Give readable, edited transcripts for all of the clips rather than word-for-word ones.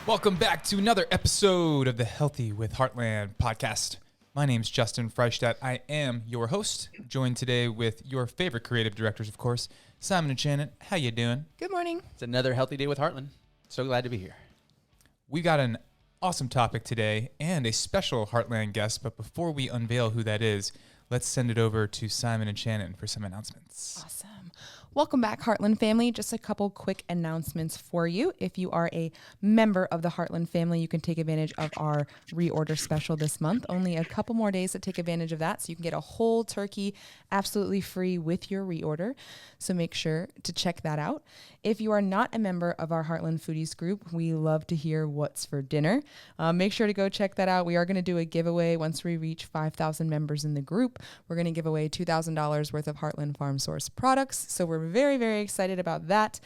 Welcome back to another episode of the Healthy with Heartland podcast. My name's Justin Freishtat. I am your host, joined today with your favorite creative directors, of course, Simon and Shannon. How you doing? Good morning. It's another healthy day with Heartland. So glad to be here. We got an awesome topic today and a special Heartland guest, but before we unveil who that is, let's send it over to Simon and Shannon for some announcements. Awesome. Welcome back, Heartland family. Just a couple quick announcements for you. If you are a member of the Heartland family, you can take advantage of our reorder special this month. Only a couple more days to take advantage of that, so you can get a whole turkey absolutely free with your reorder. So make sure to check that out. If you are not a member of our Heartland Foodies group, we love to hear what's for dinner. Make sure to go check that out. We are going to do a giveaway once we reach 5,000 members in the group. We're going to give away $2,000 worth of Heartland Farm Source products. So we're very, very excited about that.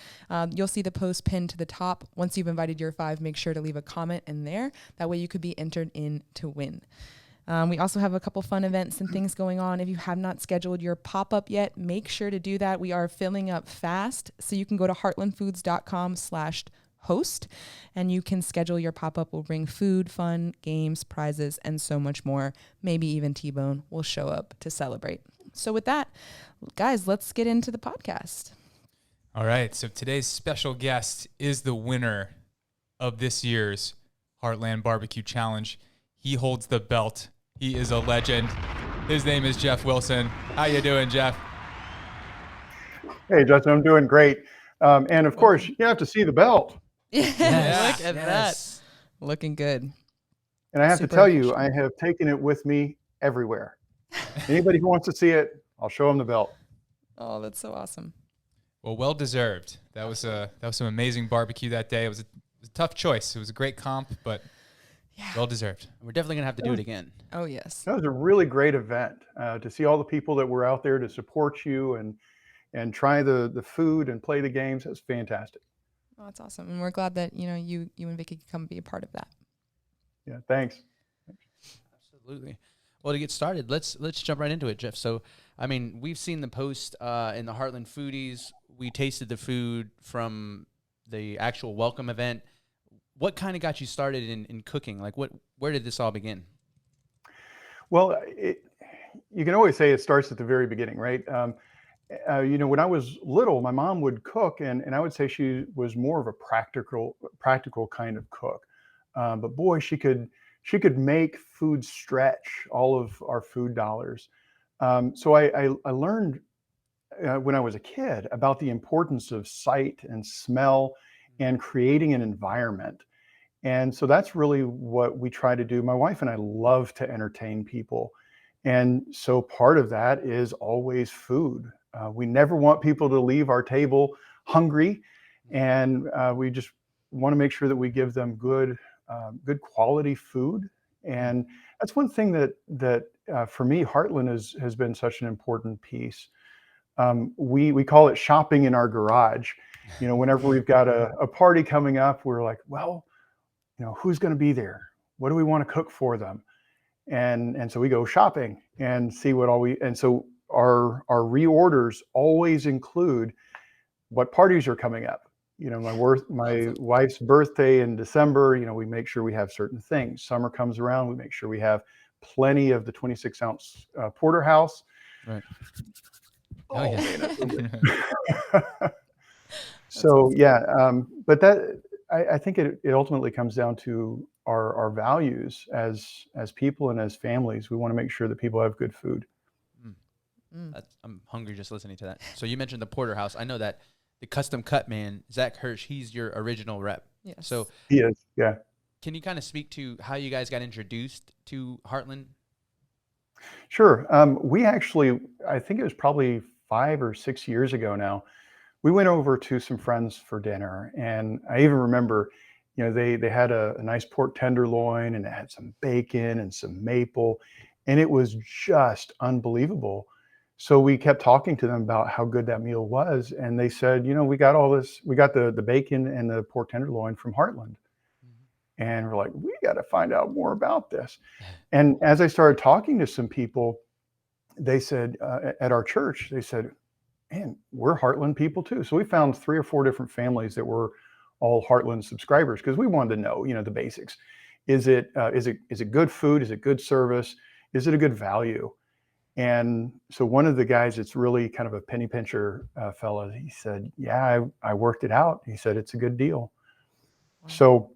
You'll see the post pinned to the top. Once you've invited your 5, make sure to leave a comment in there. That way you could be entered in to win. We also have a couple fun events and things going on. If you have not scheduled your pop-up yet, make sure to do that. We are filling up fast. So you can go to heartlandfoods.com/host and you can schedule your pop-up. We'll bring food, fun, games, prizes, and so much more. Maybe even T-Bone will show up to celebrate. So with that, guys, let's get into the podcast. All right, so today's special guest is the winner of this year's Heartland BBQ Challenge. He holds the belt. He is a legend. His name is Jeff Wilson. How you doing, Jeff? Hey, Justin, I'm doing great. And of course, you have to see the belt. Look at that. Looking good. And I have to tell you, I have taken it with me everywhere. Anybody who wants to see it, I'll show them the belt. Oh, that's so awesome. Well deserved. That was some amazing barbecue that day. It was a tough choice. It was a great comp, but well deserved. We're definitely going to have to do it again. Oh, yes. That was a really great event to see all the people that were out there to support you and try the food and play the games. It was fantastic. Oh, that's awesome. And we're glad that, you and Vicky could come be a part of that. Yeah, thanks. Absolutely. Well, to get started, let's jump right into it, Jeff. So, I mean, we've seen the post in the Heartland Foodies. We tasted the food from the actual welcome event. What kind of got you started in cooking? Like, where did this all begin? Well, you can always say it starts at the very beginning, right? When I was little, my mom would cook, and I would say she was more of a practical kind of cook. But boy, she could make food stretch all of our food dollars. So I learned when I was a kid about the importance of sight and smell and creating an environment. And so that's really what we try to do. My wife and I love to entertain people. And so part of that is always food. We never want people to leave our table hungry. And we just want to make sure that we give them good quality food. And that's one thing that for me, Heartland has been such an important piece. We call it shopping in our garage. Whenever we've got a party coming up, we're like, well, who's going to be there? What do we want to cook for them? And so we go shopping and see and so our reorders always include what parties are coming up. My wife's birthday in December, we make sure we have certain things. Summer comes around, we make sure we have plenty of the 26-ounce porterhouse. Right. Oh, yeah. Man, that's so good. So yeah, but that I think it ultimately comes down to our values as people and as families. We want to make sure that people have good food. I'm hungry just listening to that. So you mentioned the porterhouse. I know that the custom cut man, Zach Hirsch, he's your original rep. Yes. So He is, yeah. Can you kind of speak to how you guys got introduced to Heartland? Sure. We actually, I think it was probably 5 or 6 years ago now, we went over to some friends for dinner. And I even remember, they had a nice pork tenderloin and it had some bacon and some maple, and it was just unbelievable. So we kept talking to them about how good that meal was. And they said, we got all this, we got the bacon and the pork tenderloin from Heartland. And we're like, we got to find out more about this. And as I started talking to some people, they said, at our church, they said, man, we're Heartland people too. So we found 3 or 4 different families that were all Heartland subscribers, because we wanted to know, the basics. Is it good food? Is it good service? Is it a good value? And so one of the guys that's really kind of a penny pincher fella, he said, yeah, I worked it out. He said, it's a good deal. Wow. So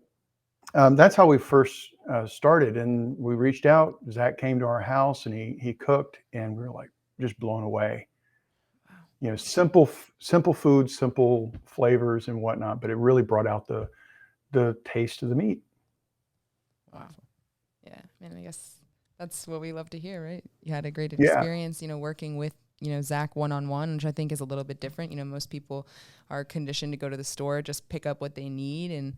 that's how we first started. And we reached out. Zach came to our house and he cooked, and we were like just blown away. Wow. Simple food, simple flavors and whatnot, but it really brought out the taste of the meat. Wow. Yeah. Man, I guess that's what we love to hear, right? You had a great experience, working with, Zach one-on-one, which I think is a little bit different. Most people are conditioned to go to the store, just pick up what they need and,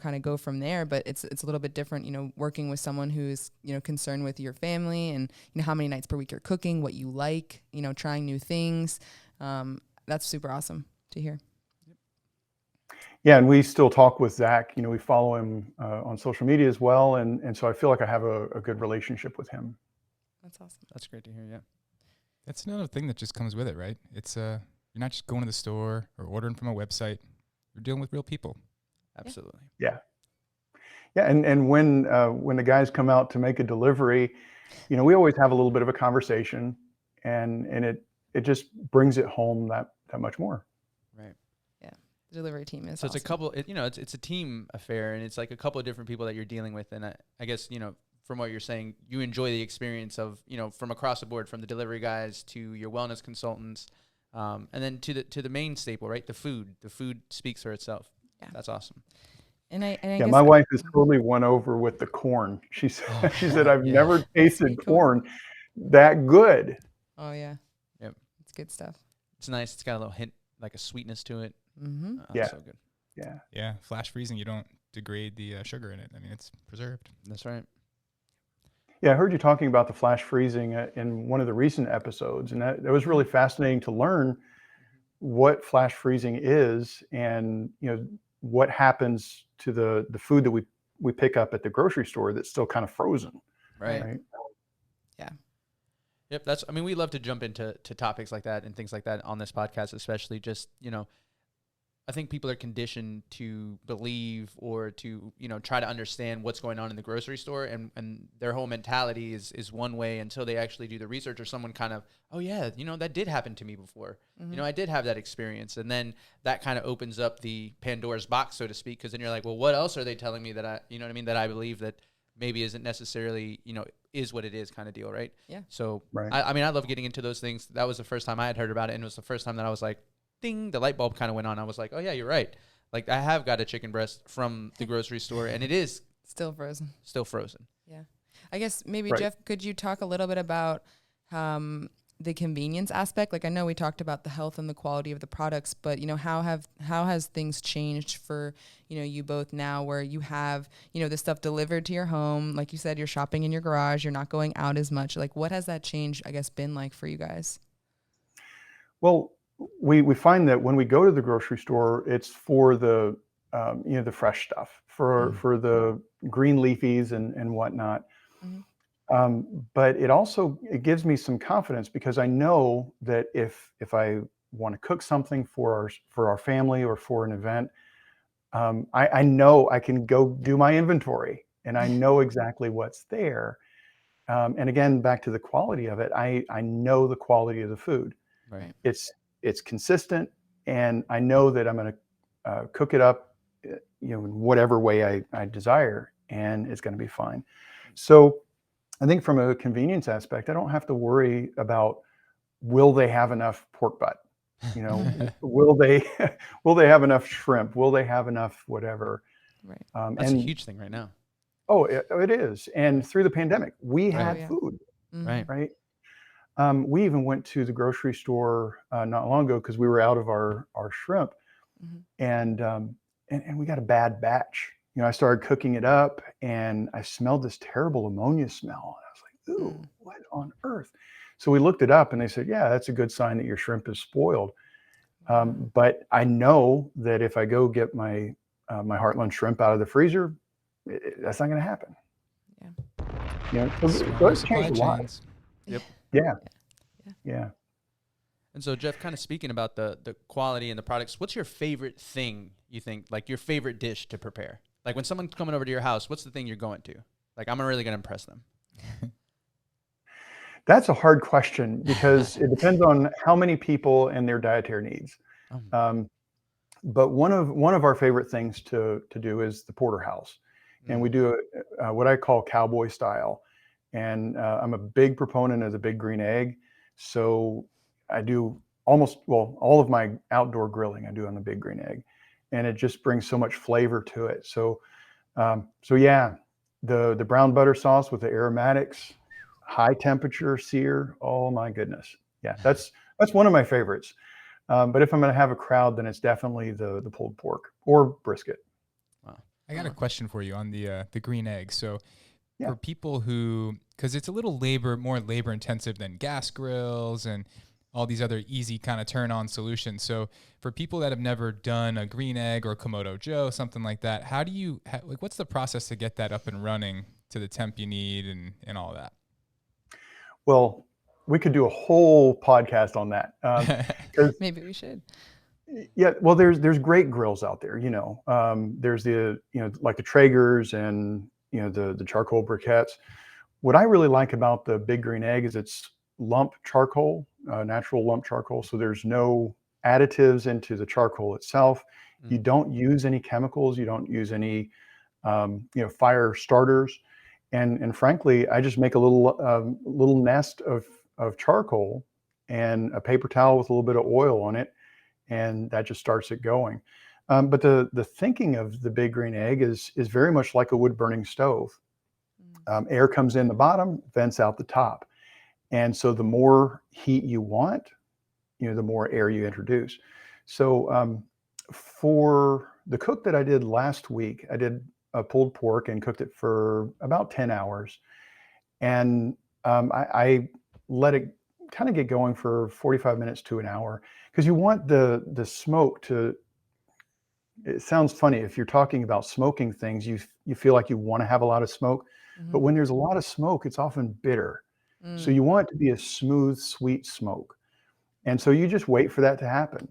kind of go from there. But it's a little bit different, working with someone who's, concerned with your family and, how many nights per week you're cooking, what you like, trying new things. That's super awesome to hear. Yeah, and we still talk with Zach. We follow him on social media as well, and so I feel like I have a good relationship with him. That's awesome. That's great to hear. Yeah, that's another thing that just comes with it, right? It's you're not just going to the store or ordering from a website. You're dealing with real people. Absolutely. Yeah, and when the guys come out to make a delivery, we always have a little bit of a conversation, and it just brings it home that much more. Right. Delivery team is so awesome. It's a couple it's a team affair, and it's like a couple of different people that you're dealing with, and I guess from what you're saying, you enjoy the experience of from across the board, from the delivery guys to your wellness consultants, and then to the main staple, right? The food speaks for itself. Yeah, that's awesome. And I yeah, guess my wife is totally won over with the corn. She said I've never tasted corn that good. Oh yeah, yep, it's good stuff. It's nice. It's got a little hint, like a sweetness to it. Mm-hmm. Yeah. So good. Yeah. Flash freezing, you don't degrade the sugar in it. I mean, it's preserved. That's right. Yeah, I heard you talking about the flash freezing in one of the recent episodes, and that was really fascinating to learn what flash freezing is, and what happens to the food that we pick up at the grocery store that's still kind of frozen. Right. Yeah. Yep. We love to jump into topics like that and things like that on this podcast, especially just, I think people are conditioned to believe or to, try to understand what's going on in the grocery store, and their whole mentality is one way until they actually do the research, or someone kind of, oh yeah, that did happen to me before. Mm-hmm. I did have that experience. And then that kind of opens up the Pandora's box, so to speak, because then you're like, well, what else are they telling me that that I believe that maybe isn't necessarily, is what it is kind of deal, right? Yeah. So, right. I love getting into those things. That was the first time I had heard about it, and it was the first time that I was like, ding, the light bulb kind of went on. I was like, oh yeah, you're right. Like, I have got a chicken breast from the grocery store, and it is still frozen. Yeah. I guess maybe, right. Jeff, could you talk a little bit about the convenience aspect? Like, I know we talked about the health and the quality of the products, but how has things changed for you both now, where you have this stuff delivered to your home? Like you said, you're shopping in your garage, you're not going out as much. Like, what has that change, I guess, been like for you guys? Well, we find that when we go to the grocery store, it's for the the fresh stuff, for the green leafies and whatnot. Mm-hmm. But it gives me some confidence, because I know that if I want to cook something for our family or for an event, I know I can go do my inventory, and I know exactly what's there. And again, back to the quality of it, I know the quality of the food. Right. It's consistent, and I know that I'm going to cook it up, in whatever way I desire, and it's going to be fine. So I think from a convenience aspect, I don't have to worry about, will they have enough pork butt? Will they have enough shrimp? Will they have enough whatever? Right. That's a huge thing right now. Oh, it is. And through the pandemic, we had food. Mm-hmm. Right. We even went to the grocery store not long ago, because we were out of our shrimp, mm-hmm. and we got a bad batch. I started cooking it up, and I smelled this terrible ammonia smell. And I was like, ooh, what on earth? So we looked it up, and they said, yeah, that's a good sign that your shrimp is spoiled. But I know that if I go get my Heartland shrimp out of the freezer, that's not going to happen. Yeah. So those change a lot. Yep. Yeah. And so, Jeff, kind of speaking about the quality and the products, what's your favorite thing you think, like your favorite dish to prepare? Like when someone's coming over to your house, what's the thing you're going to? Like, I'm really going to impress them. That's a hard question because it depends on how many people and their dietary needs. But one of our favorite things to do is the porterhouse, and we do what I call cowboy style. And I'm a big proponent of the big green egg, so I do all of my outdoor grilling I do on the big green egg, and it just brings so much flavor to it. So yeah, the brown butter sauce with the aromatics, high temperature sear. Oh my goodness. Yeah, that's one of my favorites. But if I'm going to have a crowd, then it's definitely the pulled pork or brisket. Wow. I got a question for you on the green egg. So Yeah. for people who, because it's a little more labor intensive than gas grills and all these other easy kind of turn on solutions. So for people that have never done a green egg or Komodo Joe, something like that, how do you, what's the process to get that up and running to the temp you need and all that? Well, we could do a whole podcast on that. Maybe we should. Yeah, well, there's great grills out there. There's like the Traegers and the charcoal briquettes. What I really like about the big green egg is it's lump charcoal, natural lump charcoal. So there's no additives into the charcoal itself. You don't use any chemicals. You don't use any fire starters. And frankly, I just make a little nest of charcoal and a paper towel with a little bit of oil on it, and that just starts it going. But the thinking of the big green egg is very much like a wood burning stove. Air comes in the bottom, vents out the top, and so the more heat you want, the more air you introduce. So for the cook that I did last week, I did a pulled pork and cooked it for about 10 hours. And I let it kind of get going for 45 minutes to an hour because you want the smoke to, it sounds funny. If you're talking about smoking things, you feel like you want to have a lot of smoke, but when there's a lot of smoke, it's often bitter. So you want it to be a smooth, sweet smoke. And so you just wait for that to happen.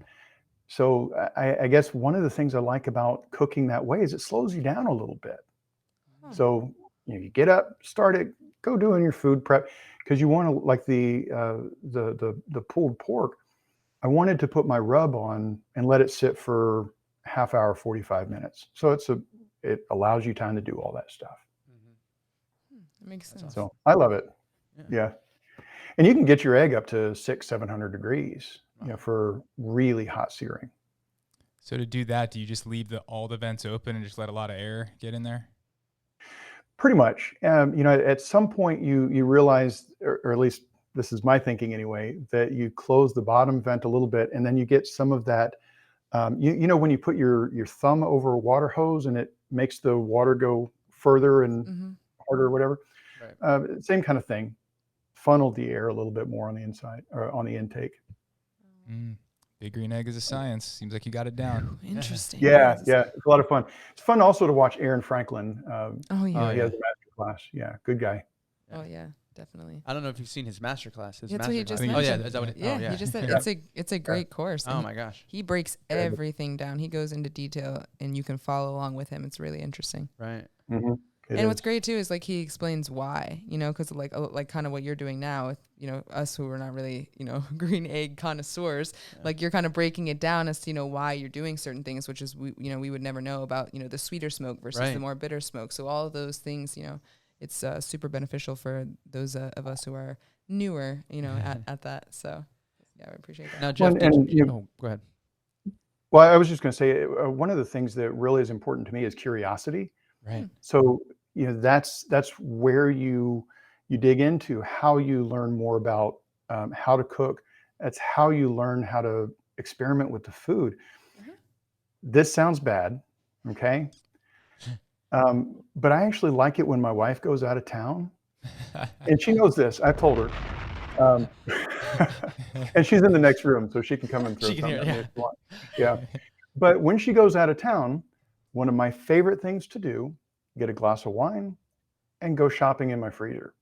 So I guess one of the things I like about cooking that way is it slows you down a little bit. So you get up, start it, go doing your food prep, because you want to, like the pulled pork, I wanted to put my rub on and let it sit for half hour, 45 minutes. So it allows you time to do all that stuff. That makes sense. So I love it. Yeah. And you can get your egg up to 600-700 degrees, for really hot searing. So to do that, do you just leave all the vents open and just let a lot of air get in there? Pretty much. At some point you realize, or at least this is my thinking anyway, that you close the bottom vent a little bit, and then you get some of that. When you put your thumb over a water hose and it makes the water go further and harder or whatever. Right. Same kind of thing. Funnel the air a little bit more on the inside or on the intake. Big green egg is a science. Seems like you got it down. Interesting. Yeah. It's a lot of fun. It's fun also to watch Aaron Franklin. He has a master class. Yeah, good guy. Oh yeah, definitely. I don't know if you've seen his master class. That's what he just mentioned. Oh yeah, is that what it, yeah, he just said it's a great course. Oh my gosh. He breaks everything down. He goes into detail, and you can follow along with him. It's really interesting. Right. Mm-hmm. And what's great too is like he explains why, because like kind of what you're doing now with us who are not really green egg connoisseurs, like you're kind of breaking it down as to why you're doing certain things, which is we would never know about the sweeter smoke versus the more bitter smoke. So all of those things, it's super beneficial for those of us who are newer, at that. So yeah, I appreciate that. Now, Jeff, go ahead. Well, I was just going to say one of the things that really is important to me is curiosity. Right. So that's where you dig into how you learn more about how to cook. That's how you learn how to experiment with the food. This sounds bad, okay? But I actually like it when my wife goes out of town, and she knows this. I've told her, and she's in the next room, so she can come and throw something at me if you want. Yeah, but when she goes out of town, one of my favorite things to do, get a glass of wine and go shopping in my freezer.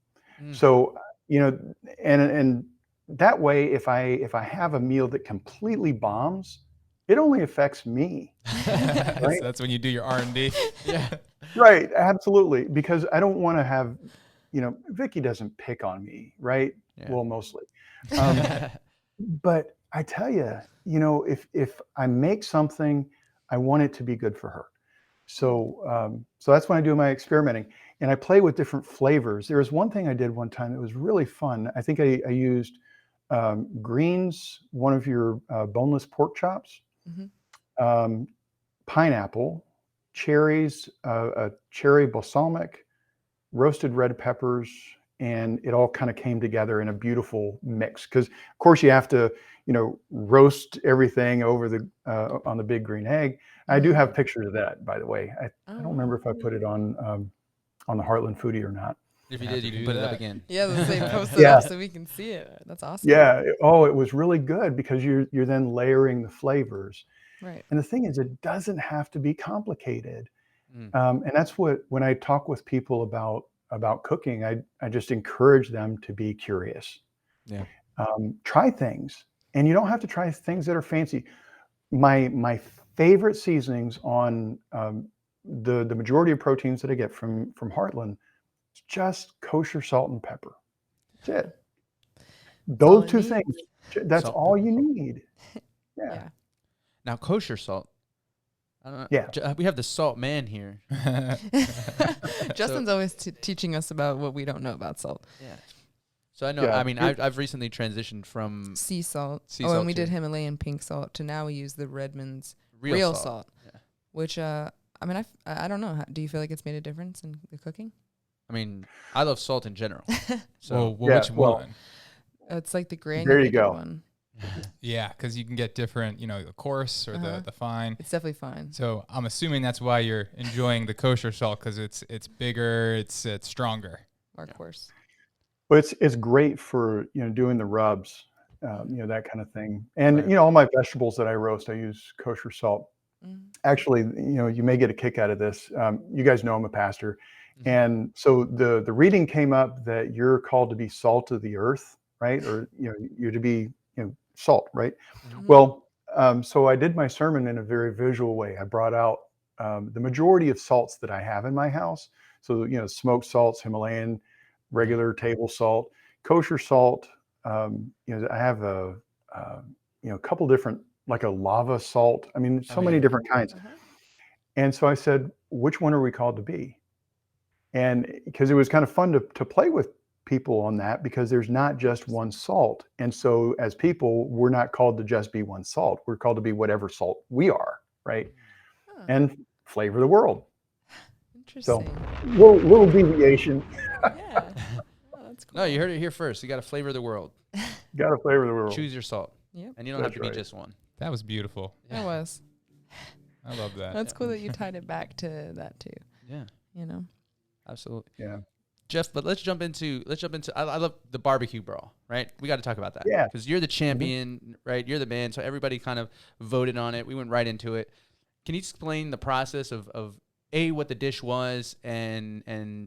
So, and that way, if I have a meal that completely bombs, it only affects me. So that's when you do your R&D. Yeah. Right, absolutely. Because I don't want to have, Vicky doesn't pick on me, right? Yeah. Well, mostly. But I tell you, if I make something, I want it to be good for her. So that's when I do my experimenting, and I play with different flavors. There was one thing I did one time that was really fun. I think I used greens, one of your boneless pork chops, pineapple, cherries, a cherry balsamic, roasted red peppers, and it all kind of came together in a beautiful mix. Because of course you have to, roast everything over the on the big green egg. I do have pictures of that, by the way. I don't remember if I put it on the Heartland Foodie or not. If you did, you can put it up again. Yeah, let's say post it up so we can see it. That's awesome. Yeah. It was really good because you're then layering the flavors. Right. And the thing is, it doesn't have to be complicated. And that's when I talk with people about cooking, I just encourage them to be curious. Yeah. Try things, and you don't have to try things that are fancy. My favorite seasonings on the majority of proteins that I get from Heartland is just kosher salt and pepper. That's it. Those two things. That's Salt, all pepper. you need. Yeah. Now, kosher salt. I don't know. Yeah. We have the salt man here. Justin's always teaching us about what we don't know about salt. Yeah. So I know. Yeah. I mean, I've recently transitioned from Sea salt. Sea and salt we too. did Himalayan pink salt to now we use the Redmond's real salt. Yeah. Which I mean, I don't know. Do you feel like it's made a difference in the cooking? I mean, I love salt in general. So Which one? It's like the There you granulated go. one. Yeah, because you can get different, the coarse or the fine. It's definitely fine. So I'm assuming that's why you're enjoying the kosher salt, because it's bigger, it's stronger. More coarse. Well, it's great for doing the rubs, that kind of thing. And Right. all my vegetables that I roast, I use kosher salt. Actually, you may get a kick out of this. You guys know I'm a pastor, and so the reading came up that you're called to be salt of the earth, right? Or you're to be salt, right? Well, so I did my sermon in a very visual way. I brought out the majority of salts that I have in my house. So smoked salts, Himalayan, regular table salt, kosher salt. I have a couple different, like a lava salt. I mean, so many different kinds. And so I said, which one are we called to be? And because it was kind of fun to play with people on that, because there's not just one salt. And so as people, we're not called to just be one salt. We're called to be whatever salt we are, right? And flavor the world. Interesting. So little deviation. Yeah. Oh, that's cool. No, you heard it here first. You got to flavor the world. Got to flavor the world. Choose your salt. Yep. And you don't have That's to be right. just one. That was beautiful. It was. I love that. That's cool that you tied it back to that too. Yeah, absolutely. Yeah. Jeff, but let's jump into I love the barbecue brawl, right? We got to talk about that. Yeah. Because you're the champion, right? You're the man. So everybody kind of voted on it. We went right into it. Can you explain the process of what the dish was and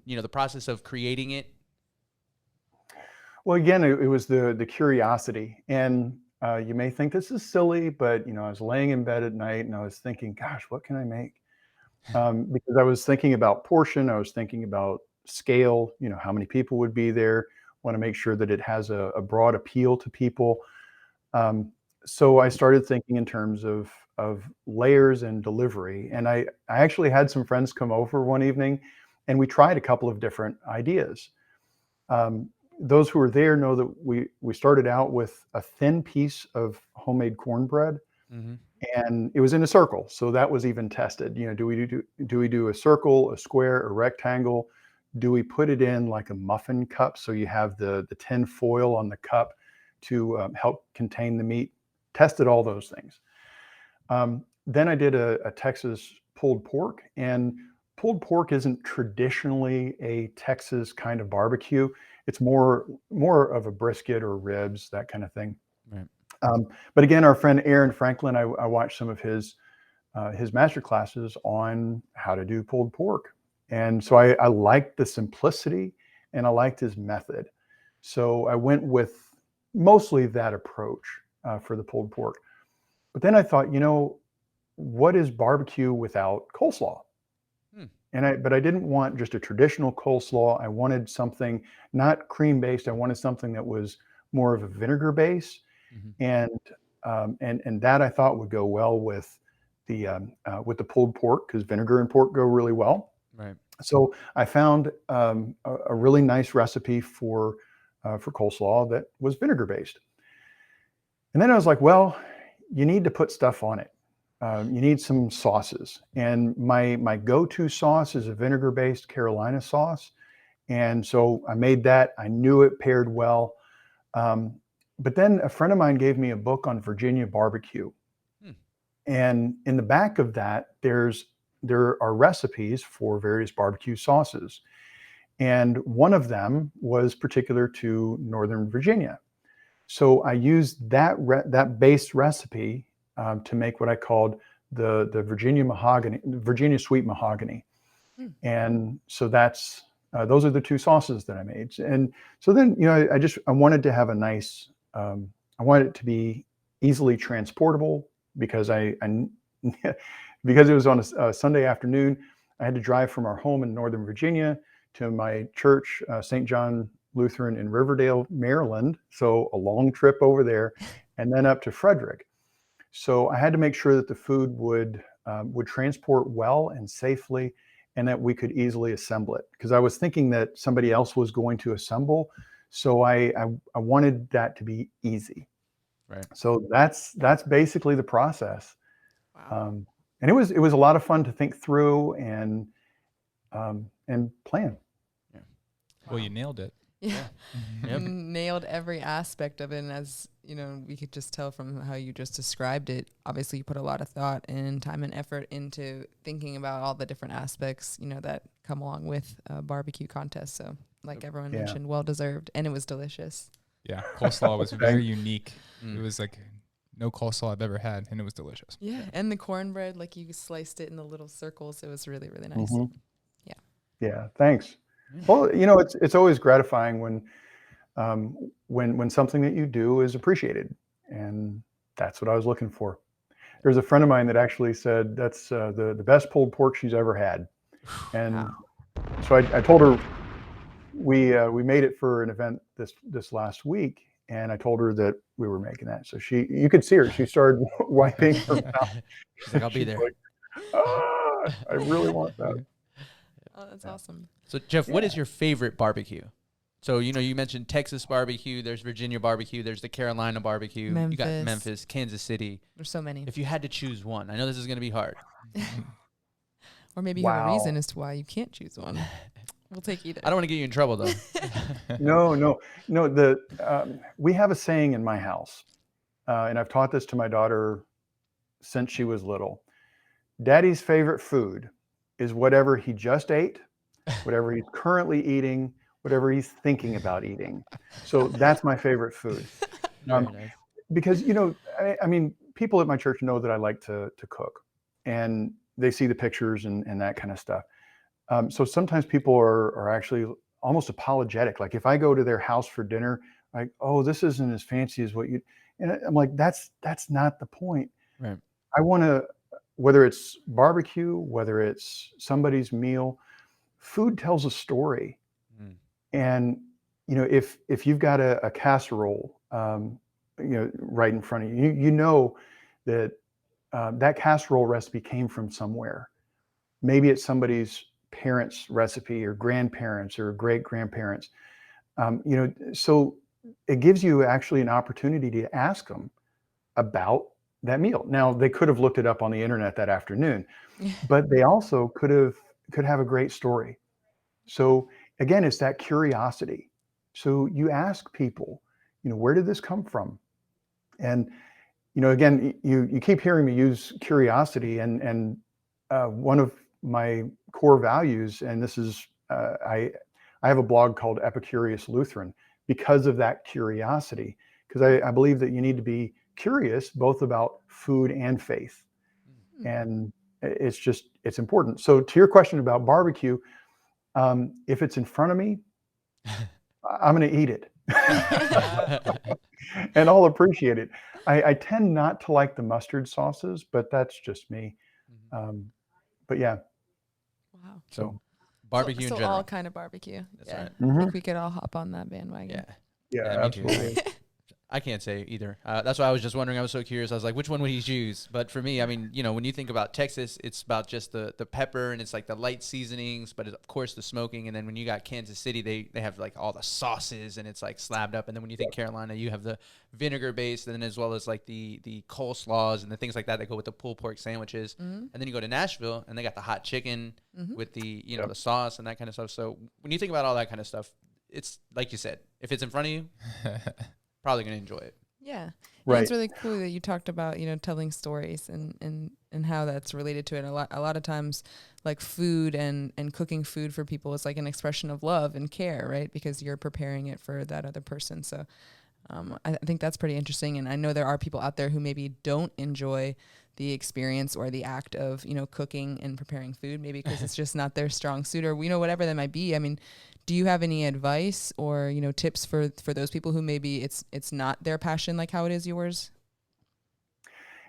the process of creating it? Well, again, it was the curiosity. And you may think this is silly, but I was laying in bed at night and I was thinking, gosh, what can I make? Because I was thinking about portion, I was thinking about scale, how many people would be there, want to make sure that it has a broad appeal to people. So I started thinking in terms of layers and delivery. And I actually had some friends come over one evening and we tried a couple of different ideas. Those who were there know that we started out with a thin piece of homemade cornbread. And it was in a circle. So that was even tested. Do we do a circle, a square, a rectangle? Do we put it in like a muffin cup? So you have the tin foil on the cup to help contain the meat. Tested all those things. Then I did a Texas pulled pork, and pulled pork isn't traditionally a Texas kind of barbecue. It's more of a brisket or ribs, that kind of thing. Right. But again, our friend Aaron Franklin, I watched some of his master classes on how to do pulled pork. And so I liked the simplicity and I liked his method. So I went with mostly that approach for the pulled pork. But then I thought, what is barbecue without coleslaw? But I didn't want just a traditional coleslaw. I wanted something not cream based. I wanted something that was more of a vinegar base, and that I thought would go well with the pulled pork, because vinegar and pork go really well. Right. So I found a really nice recipe for coleslaw that was vinegar based. And then I was like, well, you need to put stuff on it. You need some sauces. And my go-to sauce is a vinegar-based Carolina sauce. And so I made that. I knew it paired well. But then a friend of mine gave me a book on Virginia barbecue. And in the back of that, there are recipes for various barbecue sauces. And one of them was particular to Northern Virginia. So I used that base recipe to make what I called the Virginia sweet mahogany. And so those are the two sauces that I made. And so then, I wanted to have a nice, I wanted it to be easily transportable, because because it was on a Sunday afternoon. I had to drive from our home in Northern Virginia to my church, St. John Lutheran in Riverdale, Maryland. So a long trip over there, and then up to Frederick. So I had to make sure that the food would transport well and safely, and that we could easily assemble it, because I was thinking that somebody else was going to assemble. So I wanted that to be easy. Right. So that's basically the process. Wow. And it was a lot of fun to think through and plan. Yeah. Well, you nailed it. Yeah. Yep. Nailed every aspect of it. And as we could just tell from how you just described it, obviously you put a lot of thought and time and effort into thinking about all the different aspects, that come along with a barbecue contest. So like everyone mentioned, well deserved, and it was delicious. Yeah, coleslaw was very unique. It was like no coleslaw I've ever had, and it was delicious. Yeah, and the cornbread, like you sliced it in the little circles. It was really, really nice. Yeah. Yeah, thanks. Well, it's always gratifying when something that you do is appreciated, and that's what I was looking for. There's a friend of mine that actually said that's the best pulled pork she's ever had, and so I told her we made it for an event this last week, and I told her that we were making that. So you could see her. She started wiping her mouth. She's like, I'll be there. Like, I really want that. Oh, that's awesome. So Jeff, what is your favorite barbecue? So, you mentioned Texas barbecue, there's Virginia barbecue, there's the Carolina barbecue, you got Memphis, Kansas City. There's so many. If you had to choose one, I know this is going to be hard. Or maybe you have a reason as to why you can't choose one. We'll take either. I don't want to get you in trouble, though. No. We have a saying in my house, and I've taught this to my daughter since she was little. Daddy's favorite food is whatever he just ate, whatever he's currently eating, whatever he's thinking about eating. So that's my favorite food. Nice. Because, I mean, people at my church know that I like to cook, and they see the pictures and that kind of stuff. So sometimes people are actually almost apologetic. Like if I go to their house for dinner, like, oh, this isn't as fancy as what you, and I'm like, that's not the point. Right. I want to, whether it's barbecue, whether it's somebody's meal, food tells a story. And, if you've got a casserole, right in front of you, you know that that casserole recipe came from somewhere. Maybe it's somebody's parents' recipe or grandparents or great grandparents. So it gives you actually an opportunity to ask them about that meal. Now, they could have looked it up on the internet that afternoon, but they also could have a great story. So again, it's that curiosity. So you ask people, where did this come from? And, again, you keep hearing me use curiosity, and one of my core values, and this is, I have a blog called Epicurious Lutheran because of that curiosity, because I believe that you need to be curious both about food and faith. And it's important. So to your question about barbecue, if it's in front of me, I'm going to eat it. and I'll appreciate it. I tend not to like the mustard sauces, but that's just me. But yeah, Wow. so Barbecue so in general. all kind of barbecue. That's Yeah. right. I think we could all hop on that bandwagon. Yeah. yeah, Me too. absolutely. I can't say either. That's why I was just wondering. I was so curious. I was like, which one would he choose? But for me, I mean, when you think about Texas, it's about just the pepper and it's like the light seasonings, but of course the smoking. And then when you got Kansas City, they have like all the sauces and it's like slabbed up. And then when you think Carolina, you have the vinegar based, and then as well as like the coleslaws and the things like that go with the pulled pork sandwiches. And then you go to Nashville and they got the hot chicken with the the sauce and that kind of stuff. So when you think about all that kind of stuff, it's like you said, if it's in front of you, probably going to enjoy it. Yeah. Right. And it's really cool that you talked about, telling stories and how that's related to it. A lot of times, like food and cooking food for people is like an expression of love and care, right? Because you're preparing it for that other person. So I think that's pretty interesting. And I know there are people out there who maybe don't enjoy the experience or the act of, cooking and preparing food, maybe because it's just not their strong suit or, whatever that might be. I mean, do you have any advice or, tips for those people who maybe it's not their passion like how it is yours?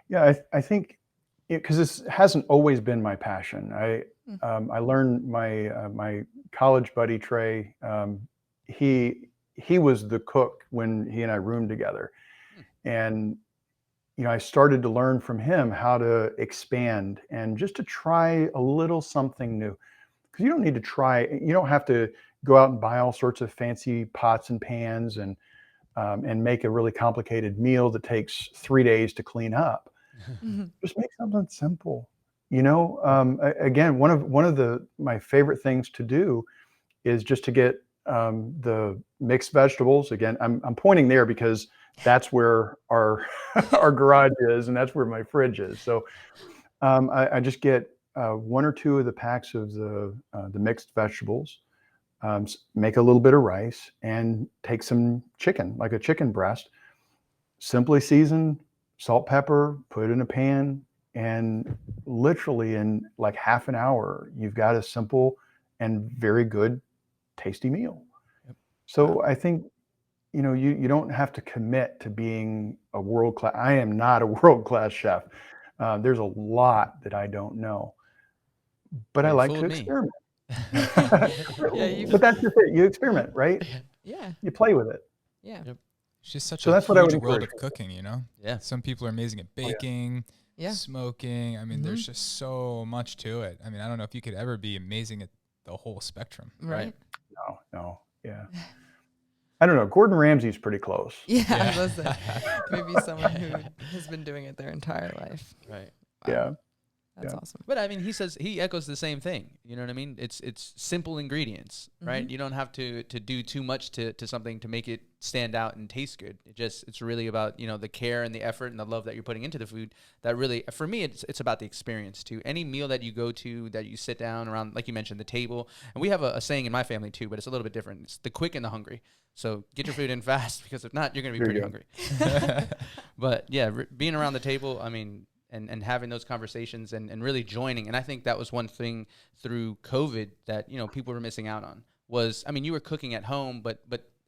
Yeah, I think because this hasn't always been my passion. I learned my college buddy Trey. He was the cook when he and I roomed together, and I started to learn from him how to expand and just to try a little something new. Because you don't need to try. You don't have to go out and buy all sorts of fancy pots and pans and make a really complicated meal that takes 3 days to clean up. Just make something simple. Again, one of my favorite things to do is just to get the mixed vegetables. Again, I'm pointing there because that's where our our garage is, and that's where my fridge is. So I just get 1 or 2 of the packs of the mixed vegetables. Make a little bit of rice and take some chicken, like a chicken breast, simply season, salt, pepper, put it in a pan, and literally in like half an hour, you've got a simple and very good, tasty meal. So I think, you don't have to commit to being a world-class. I am not a world-class chef. There's a lot that I don't know, but I You like to fooled me. experiment. Yeah, But that's just it. You experiment, right? Yeah. You play with it. Yeah. Yep. It's just such So a that's what I huge would world encourage of cooking, Yeah. Some people are amazing at baking, Yeah. smoking. I mean, there's just so much to it. I mean, I don't know if you could ever be amazing at the whole spectrum. Right. No. Yeah. I don't know. Gordon Ramsay's pretty close. Yeah. Yeah. I was like, maybe someone who has been doing it their entire life. Right. Wow. Yeah. That's Yeah. awesome. But I mean, he echoes the same thing. You know what I mean? It's simple ingredients, right? You don't have to do too much to something to make it stand out and taste good. It's really about, the care and the effort and the love that you're putting into the food. That really, for me, it's about the experience too. Any meal that you go to, that you sit down around, like you mentioned, the table. And we have a saying in my family too, but it's a little bit different. It's the quick and the hungry. So get your food in fast, because if not, you're going to be There pretty you hungry. But yeah, being around the table, I mean, and having those conversations and really joining. And I think that was one thing through COVID that, people were missing out on was, I mean, you were cooking at home, but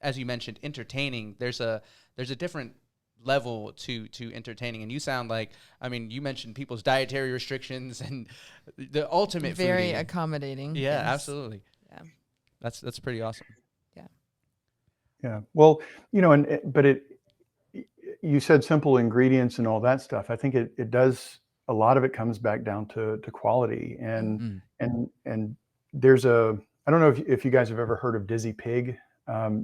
as you mentioned, entertaining, there's a different level to entertaining. And you sound like, I mean, you mentioned people's dietary restrictions and the ultimate Very foodie. accommodating. Yeah, Yes. absolutely. Yeah. That's pretty awesome. Yeah. Well, you said simple ingredients and all that stuff. I think it does. A lot of it comes back down to quality and there's I don't know if you guys have ever heard of Dizzy Pig.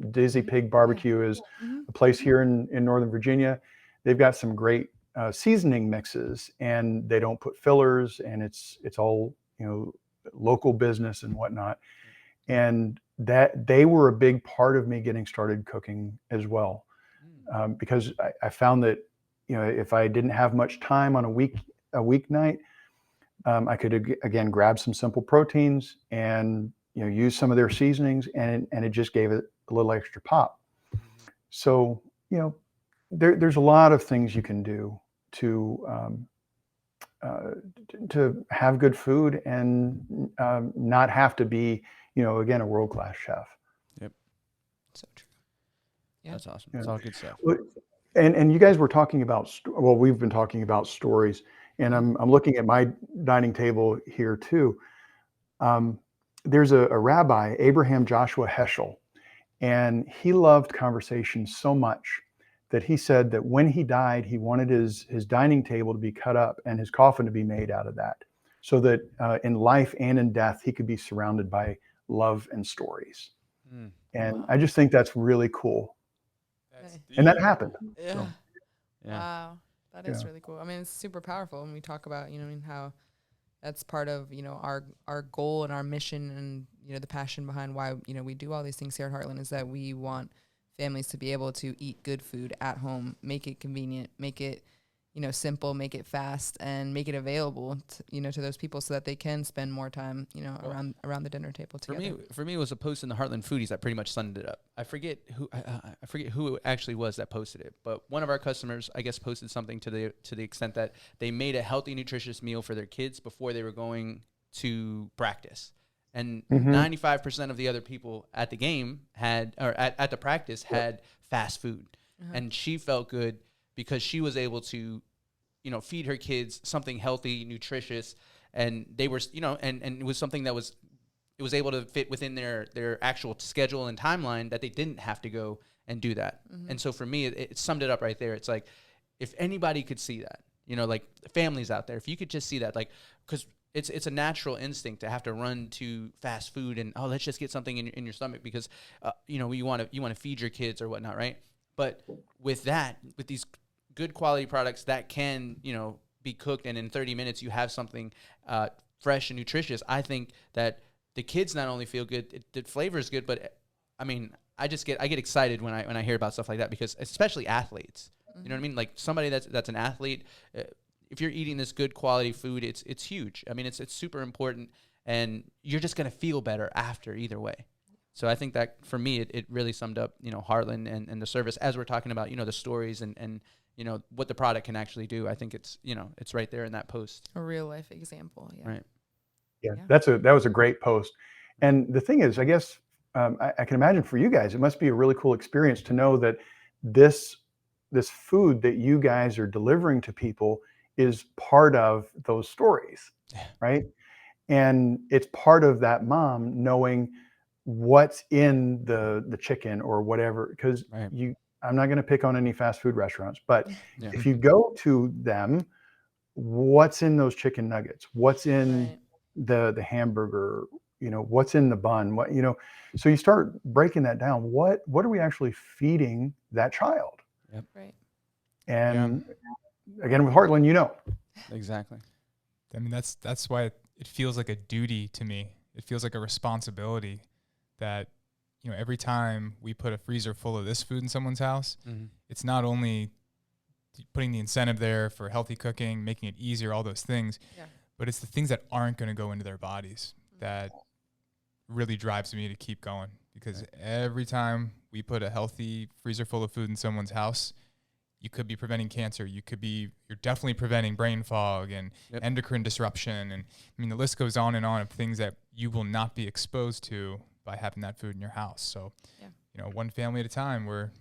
Dizzy Pig Barbecue is a place here in Northern Virginia. They've got some great seasoning mixes, and they don't put fillers, and it's all local business and whatnot. And that they were a big part of me getting started cooking as well, because I found that if I didn't have much time on a weeknight, I could again grab some simple proteins and use some of their seasonings, and it just gave it a little extra pop. So there's a lot of things you can do to have good food and not have to be again a world-class chef. Yep. So true. Yeah. That's awesome. Yeah. It's all good stuff. Well, and you guys were talking about well, we've been talking about stories, and I'm looking at my dining table here too. Um, there's a rabbi, Abraham Joshua Heschel, and he loved conversation so much that he said that when he died, he wanted his dining table to be cut up and his coffin to be made out of that, so that in life and in death, he could be surrounded by love and stories. Mm. And Wow. I just think that's really cool. That's And that deep. happened. Yeah. So, Yeah. Wow. That is Yeah. really cool. I mean, it's super powerful when we talk about, how that's part of, our goal and our mission and, the passion behind why, we do all these things here at Heartland is that we want families to be able to eat good food at home, make it convenient, make it, simple, make it fast, and make it available to, to those people so that they can spend more time, around the dinner table together. For me, it was a post in the Heartland Foodies that pretty much summed it up. I forget who it actually was that posted it, but one of our customers, I guess, posted something to the extent that they made a healthy, nutritious meal for their kids before they were going to practice, and 95% of the other people at the game at the practice had fast food, and she felt good because she was able to, feed her kids something healthy, nutritious, and they were, and it was something that was able to fit within their actual schedule and timeline that they didn't have to go and do that. And so for me, it summed it up right there. It's like, if anybody could see that, like families out there, if you could just see that, like, because it's a natural instinct to have to run to fast food and, let's just get something in your stomach because, you want to feed your kids or whatnot, right? But with these good quality products that can, be cooked and in 30 minutes you have something fresh and nutritious, I think that the kids not only feel good, the flavor is good, but I mean, I get excited when I hear about stuff like that because especially athletes, you know what I mean? Like somebody that's an athlete, if you're eating this good quality food, it's huge. I mean, it's super important, and you're just gonna feel better after either way. So I think that for me, it really summed up, Heartland and the service as we're talking about, the stories and what the product can actually do. I think it's, it's right there in that post. A real life example. Yeah. Right. Yeah, that was a great post. And the thing is, I guess I can imagine for you guys, it must be a really cool experience to know that this food that you guys are delivering to people is part of those stories, right? And it's part of that mom knowing what's in the chicken or whatever, because I'm not going to pick on any fast food restaurants, but if you go to them, what's in those chicken nuggets? What's in the hamburger? What's in the bun? So you start breaking that down. What are we actually feeding that child? Yep. Right. And again, with Heartland, Exactly. I mean, that's why it feels like a duty to me. It feels like a responsibility that, every time we put a freezer full of this food in someone's house, it's not only putting the incentive there for healthy cooking, making it easier, all those things, but it's the things that aren't going to go into their bodies that really drives me to keep going. Because every time we put a healthy freezer full of food in someone's house, you could be preventing cancer. You're definitely preventing brain fog and endocrine disruption. And I mean, the list goes on of things that you will not be exposed to by having that food in your house. So, one family at a time, we're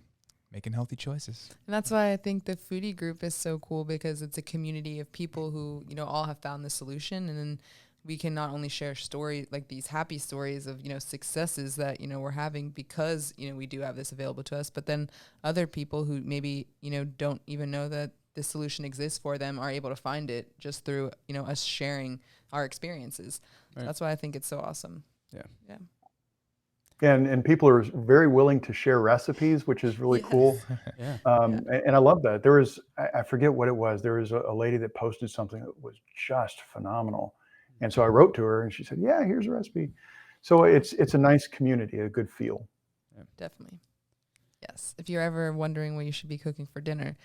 making healthy choices. And that's why I think the foodie group is so cool, because it's a community of people who, all have found the solution. And then we can not only share stories, like these happy stories of, successes that, we're having because, we do have this available to us, but then other people who maybe, don't even know that the solution exists for them are able to find it just through, us sharing our experiences. So that's why I think it's so awesome. Yeah. Yeah. And people are very willing to share recipes, which is really cool. And I love that. There was, I forget what it was. There was a lady that posted something that was just phenomenal. And so I wrote to her and she said, yeah, here's a recipe. So it's a nice community, a good feel. Definitely. Yes. If you're ever wondering what you should be cooking for dinner,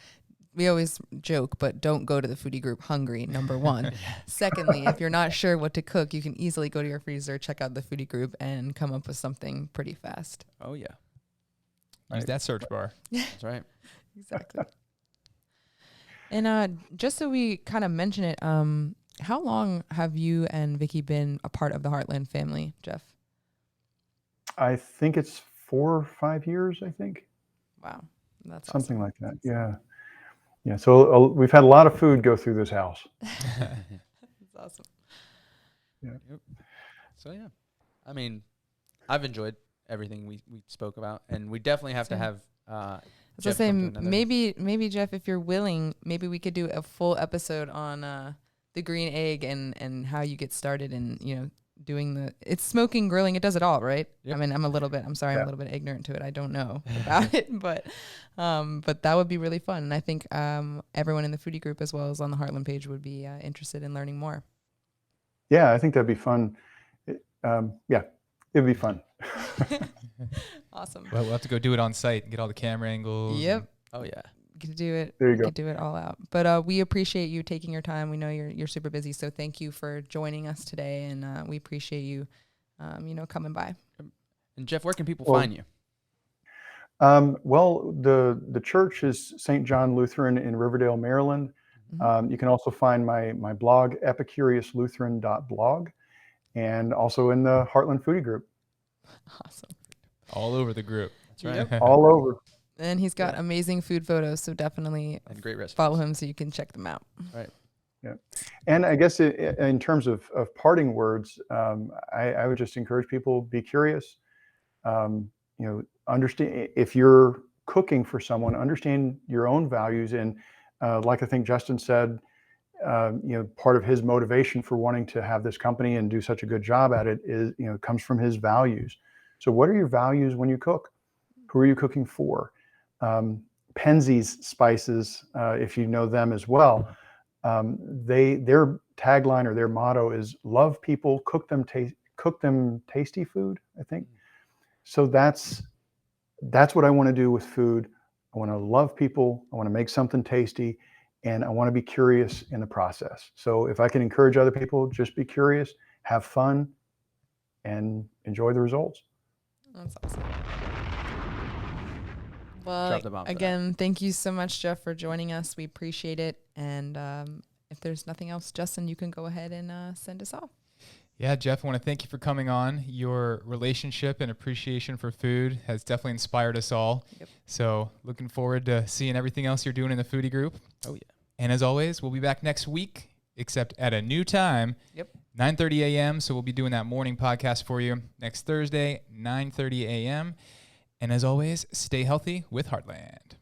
we always joke, but don't go to the foodie group hungry, number one. Secondly, if you're not sure what to cook, you can easily go to your freezer, check out the foodie group, and come up with something pretty fast. Oh, yeah. Use that search bar. That's right. Exactly. And just so we kind of mention it, how long have you and Vicky been a part of the Heartland family, Jeff? I think it's 4 or 5 years, I think. Wow. That's something awesome. like that. Yeah. Yeah. So we've had a lot of food go through this house. That's awesome. Yeah. Yep. So yeah, I mean, I've enjoyed everything we spoke about, and we definitely have to Same. have. I was Jeff gonna say, come to another- maybe Jeff, if you're willing, maybe we could do a full episode on the green egg and how you get started and doing it's smoking, grilling, it does it all, right? Yep. I mean, I'm a little bit ignorant to it. I don't know about it, but that would be really fun. And I think everyone in the foodie group as well as on the Heartland page would be interested in learning more. Yeah, I think that'd be fun. Yeah, it'd be fun. Awesome. Well, we'll have to go do it on site and get all the camera angles. Yep. Oh yeah. Could do it. There you go. Could do it all out. But we appreciate you taking your time. We know you're super busy, so thank you for joining us today, and we appreciate you, coming by. And Jeff, where can people Well, find you? Well, the church is St. John Lutheran in Riverdale, Maryland. Mhm. You can also find my blog, epicuriouslutheran.blog, and also in the Heartland Foodie group, Awesome. All over the group. That's right. all over. And he's got amazing food photos, so definitely And great recipes. follow him so you can check them out. Right. And I guess in terms of parting words, I would just encourage people, be curious. Understand if you're cooking for someone, understand your own values. And like I think Justin said, part of his motivation for wanting to have this company and do such a good job at it is, comes from his values. So what are your values when you cook? Who are you cooking for? Penzeys Spices, if you know them as well, their tagline or their motto is love people, cook them tasty food, I think. So that's what I want to do with food. I want to love people. I want to make something tasty, and I want to be curious in the process. So if I can encourage other people, just be curious, have fun, and enjoy the results. That's awesome. Well, Drop the bomb for that. again, thank you so much, Jeff, for joining us. We appreciate it. And if there's nothing else, Justin, you can go ahead and send us off. Yeah, Jeff, I want to thank you for coming on. Your relationship and appreciation for food has definitely inspired us all. Yep. So looking forward to seeing everything else you're doing in the foodie group. Oh yeah. And as always, we'll be back next week, except at a new time. Yep. 9:30 a.m. So we'll be doing that morning podcast for you next Thursday, 9:30 a.m. And as always, stay healthy with Heartland.